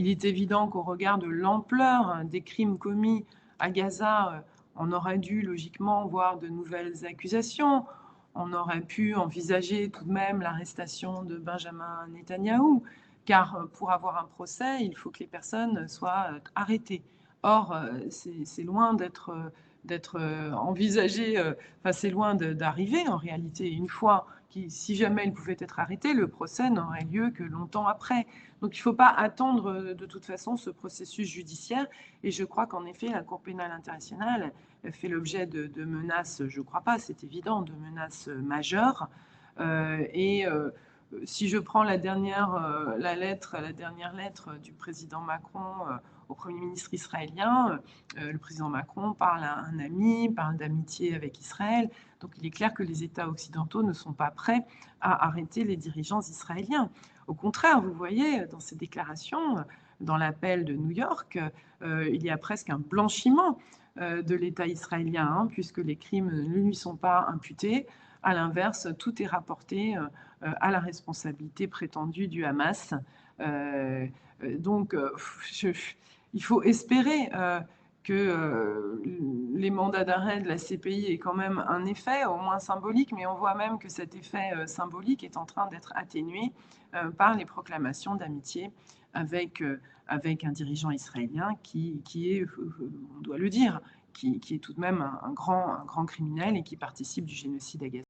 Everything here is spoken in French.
Il est évident qu'au regard de l'ampleur des crimes commis à Gaza, on aurait dû logiquement voir de nouvelles accusations. On aurait pu envisager tout de même l'arrestation de Benjamin Netanyahou, car pour avoir un procès, il faut que les personnes soient arrêtées. Or, c'est loin d'être envisagé, enfin c'est loin d'arriver en réalité. Une fois, si jamais il pouvait être arrêté, le procès n'aurait lieu que longtemps après. Donc il ne faut pas attendre de toute façon ce processus judiciaire. Et je crois qu'en effet, la Cour pénale internationale fait l'objet de menaces, je ne crois pas, c'est évident, de menaces majeures. Si je prends la dernière lettre du président Macron au Premier ministre israélien, le président Macron parle à un ami, parle d'amitié avec Israël. Donc il est clair que les États occidentaux ne sont pas prêts à arrêter les dirigeants israéliens. Au contraire, vous voyez, dans ces déclarations, dans l'appel de New York, il y a presque un blanchiment de l'État israélien, hein, puisque les crimes ne lui sont pas imputés. À l'inverse, tout est rapporté à la responsabilité prétendue du Hamas. Donc, il faut espérer que les mandats d'arrêt de la CPI aient quand même un effet, au moins symbolique, mais on voit même que cet effet symbolique est en train d'être atténué par les proclamations d'amitié avec un dirigeant israélien qui est, on doit le dire, qui est tout de même un grand criminel et qui participe du génocide à Gaza.